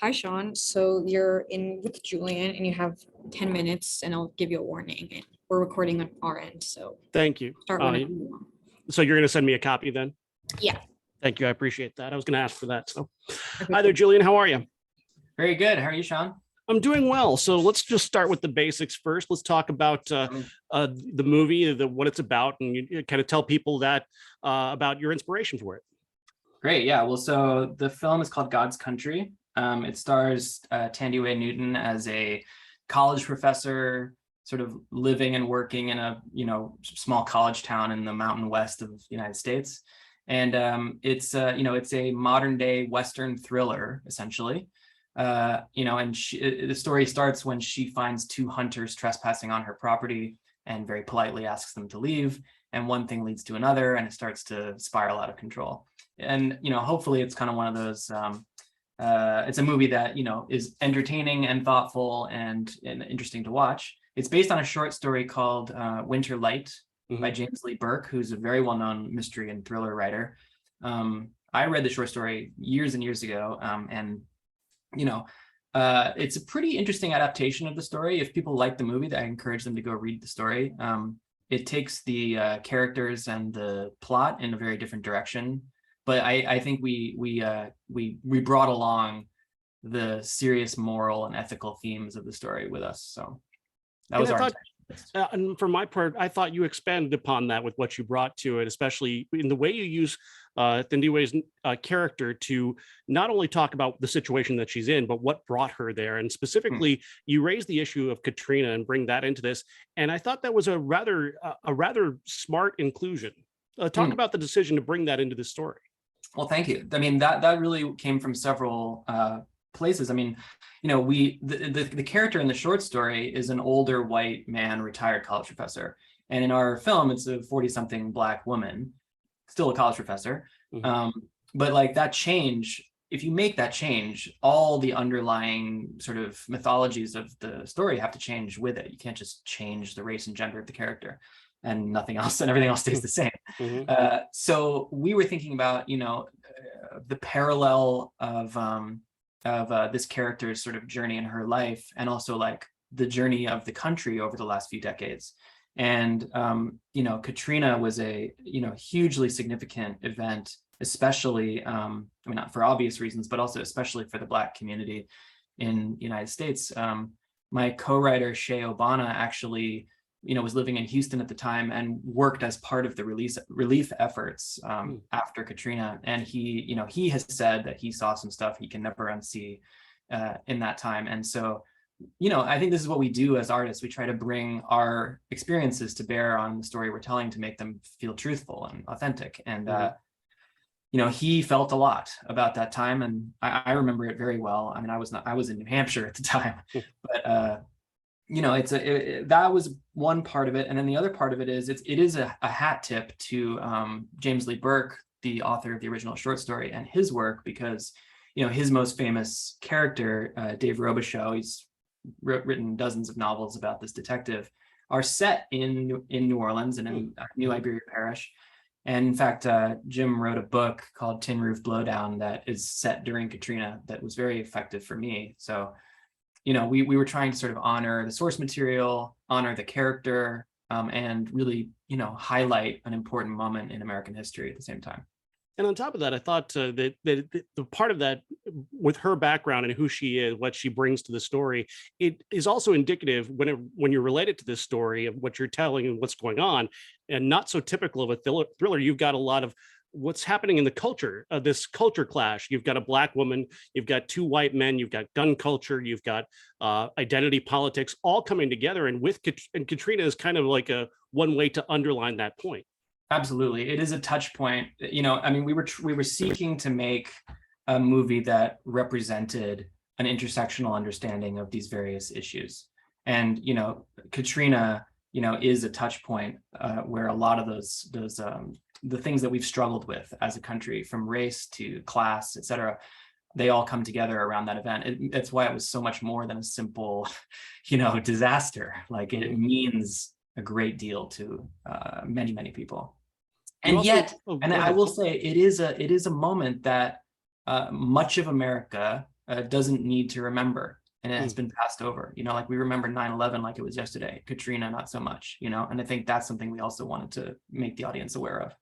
Hi, Sean. So you're in with Julian and you have 10 minutes and I'll give you a warning. And we're recording on our end, so Thank you. start whenever you want. So you're going to send me a copy then? Yeah. Thank you. I appreciate that. I was going to ask for that. So, Okay, hi there, cool. Julian. How are you? Very good. How are you, Sean? I'm doing well. So let's just start with the basics first. Let's talk about the movie, what it's about, and you kind of tell people that about your inspiration for it. Great. Yeah. Well, so the film is called God's Country. It stars Tandy Newton as a college professor, sort of living and working in a small college town in the mountain west of the United States, and it's a modern day Western thriller essentially. And the story starts when she finds two hunters trespassing on her property and very politely asks them to leave. And one thing leads to another, and it starts to spiral out of control. And hopefully, it's kind of one of those. It's a movie that is entertaining and thoughtful and interesting to watch. It's based on a short story called Winter Light by James Lee Burke, who's a very well-known mystery and thriller writer. I read the short story years and years ago, and it's a pretty interesting adaptation of the story. If people like the movie, I encourage them to go read the story. It takes the characters and the plot in a very different direction, but I think we brought along the serious moral and ethical themes of the story with us. So that was our and for my part, I thought you expanded upon that with what you brought to it, especially in the way you use Thindiwe's character to not only talk about the situation that she's in, but what brought her there. And specifically, you raised the issue of Katrina and bring that into this. And I thought that was a rather smart inclusion. Talk about the decision to bring that into the story. Well, thank you. I mean, that really came from several places. I mean, the character in the short story is an older white man, retired college professor. And in our film, it's a 40-something Black woman, still a college professor. But like that change, if you make that change, all the underlying sort of mythologies of the story have to change with it. You can't just change the race and gender of the character and nothing else, and everything else stays the same. So we were thinking about, the parallel of this character's sort of journey in her life, and also like the journey of the country over the last few decades. And Katrina was a hugely significant event, especially not for obvious reasons, but also especially for the Black community in the United States. My co-writer Shea Obana actually was living in Houston at the time and worked as part of the relief efforts after Katrina. And he has said that he saw some stuff he can never unsee in that time. And so, I think this is what we do as artists. We try to bring our experiences to bear on the story we're telling to make them feel truthful and authentic. And, he felt a lot about that time. And I remember it very well. I mean, I was in New Hampshire at the time, but that was one part of it. And then the other part of it is it is a hat tip to James Lee Burke, the author of the original short story, and his work, because his most famous character, Dave Robichaux, he's written dozens of novels about this detective, are set in New Orleans and in New Iberia Parish. And in fact, Jim wrote a book called Tin Roof Blowdown that is set during Katrina that was very effective for me. So we were trying to sort of honor the source material, honor the character, and really, highlight an important moment in American history at the same time. And on top of that, I thought that the part of that, with her background and who she is, what she brings to the story, it is also indicative when you're related to this story of what you're telling and what's going on, and not so typical of a thriller. You've got a lot of what's happening in the culture, this culture clash. You've got a Black woman, you've got two white men, you've got gun culture, you've got identity politics, all coming together. And Katrina is kind of like one way to underline that point. Absolutely, it is a touch point. I mean, we were seeking to make a movie that represented an intersectional understanding of these various issues, and Katrina, is a touch point where a lot of those the things that we've struggled with as a country, from race to class, et cetera, they all come together around that event. That's why it was so much more than a simple, disaster. Like it means a great deal to many, many people. And yet, and I will say, it is a moment that much of America, doesn't need to remember, and it has been passed over. You know, like we remember 9/11 like it was yesterday. Katrina, not so much. You know, and I think that's something we also wanted to make the audience aware of.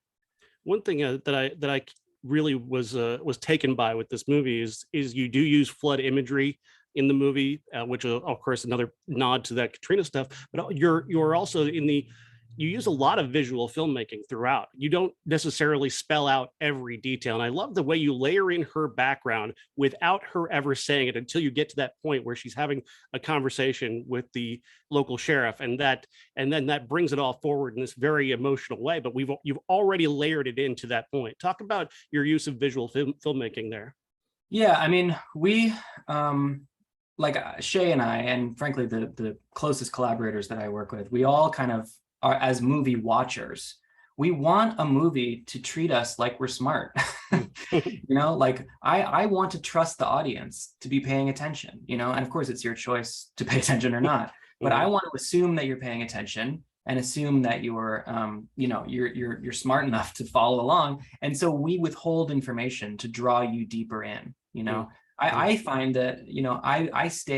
One thing that I really was taken by with this movie is you do use flood imagery in the movie, which of course another nod to that Katrina stuff. But you're also you use a lot of visual filmmaking throughout. You don't necessarily spell out every detail. And I love the way you layer in her background without her ever saying it until you get to that point where she's having a conversation with the local sheriff. And then that brings it all forward in this very emotional way. But you've already layered it into that point. Talk about your use of visual filmmaking there. Yeah, I mean, we like Shay and I, and frankly, the closest collaborators that I work with, we all kind of are, as movie watchers, we want a movie to treat us like we're smart. You know, like I want to trust the audience to be paying attention, you know, and of course it's your choice to pay attention or not, but I want to assume that you're paying attention and assume that you're, you know, you're smart enough to follow along. And so we withhold information to draw you deeper in, you know. I find that, you know,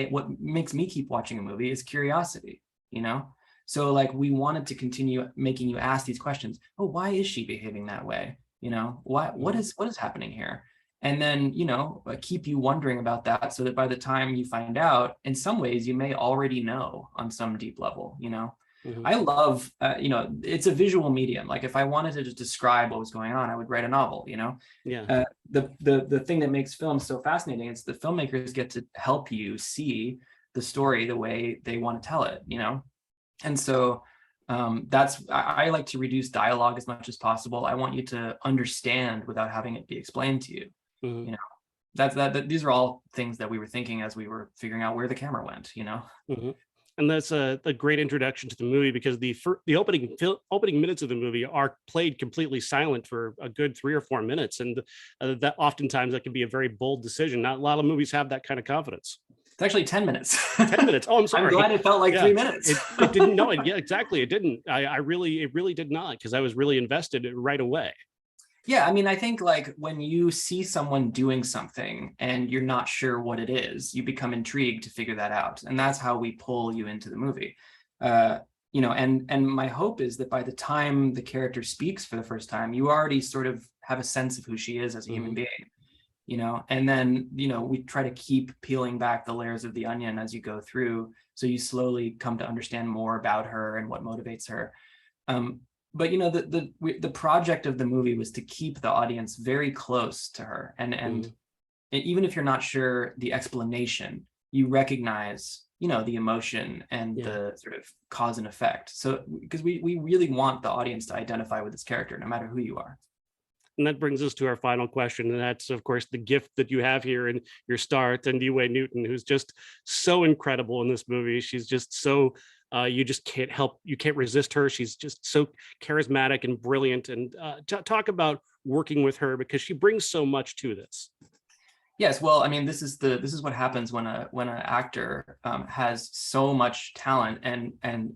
what makes me keep watching a movie is curiosity, you know. So like we wanted to continue making you ask these questions. Oh, why is she behaving that way? You know, what is happening here? And then, you know, keep you wondering about that so that by the time you find out, in some ways you may already know on some deep level, you know. I love, you know, it's a visual medium. Like if I wanted to just describe what was going on, I would write a novel, you know. Yeah. The thing that makes film so fascinating is the filmmakers get to help you see the story the way they want to tell it, you know. And so I like to reduce dialogue as much as possible. I want you to understand without having it be explained to you. You know, these are all things that we were thinking as we were figuring out where the camera went, you know. And that's a great introduction to the movie, because the opening minutes of the movie are played completely silent for a good 3 or 4 minutes, and that oftentimes that can be a very bold decision. Not a lot of movies have that kind of confidence. It's actually 10 minutes. 10 minutes. Oh, I'm sorry. I'm glad it felt like 3 minutes. It didn't. No, yeah, exactly. It didn't. It really did not, because I was really invested right away. Yeah, I mean, I think like when you see someone doing something and you're not sure what it is, you become intrigued to figure that out, and that's how we pull you into the movie. You know, and my hope is that by the time the character speaks for the first time, you already sort of have a sense of who she is as a human being. You know, and then, you know, we try to keep peeling back the layers of the onion as you go through, so you slowly come to understand more about her and what motivates her. But you know, the project of the movie was to keep the audience very close to her, and even if you're not sure the explanation, you recognize, you know, the emotion and the sort of cause and effect. So because we really want the audience to identify with this character, no matter who you are. And that brings us to our final question. And that's, of course, the gift that you have here in your star, Thandiwe Newton, who's just so incredible in this movie. She's just so, you just you can't resist her. She's just so charismatic and brilliant. And talk about working with her, because she brings so much to this. Yes, well, I mean, this is what happens when an actor has so much talent and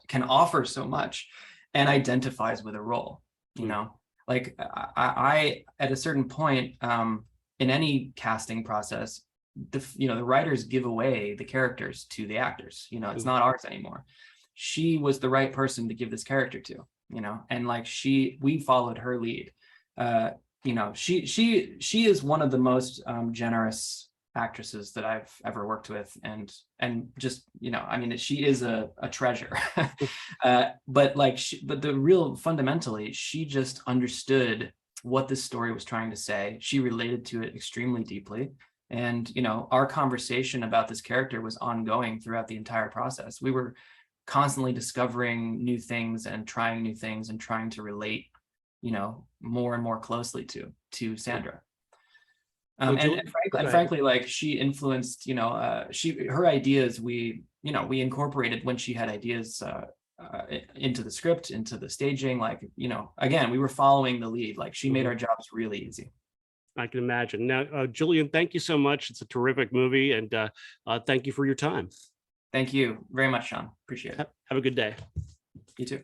can offer so much and identifies with a role, you know. Like I at a certain point in any casting process, the writers give away the characters to the actors. You know, it's not ours anymore. She was the right person to give this character to, you know, and like we followed her lead. You know, she is one of the most generous actresses that I've ever worked with, and just, you know, I mean, she is a treasure. But fundamentally, she just understood what this story was trying to say. She related to it extremely deeply, and you know, our conversation about this character was ongoing throughout the entire process. We were constantly discovering new things and trying new things and trying to relate, you know, more and more closely to Sandra. Frankly, like she influenced, you know, her ideas, we incorporated when she had ideas into the script, into the staging. Like, you know, again, we were following the lead. Like she made our jobs really easy. I can imagine. Now, Julian, thank you so much. It's a terrific movie, and thank you for your time. Thank you very much, Sean. Appreciate it. Have a good day. You too.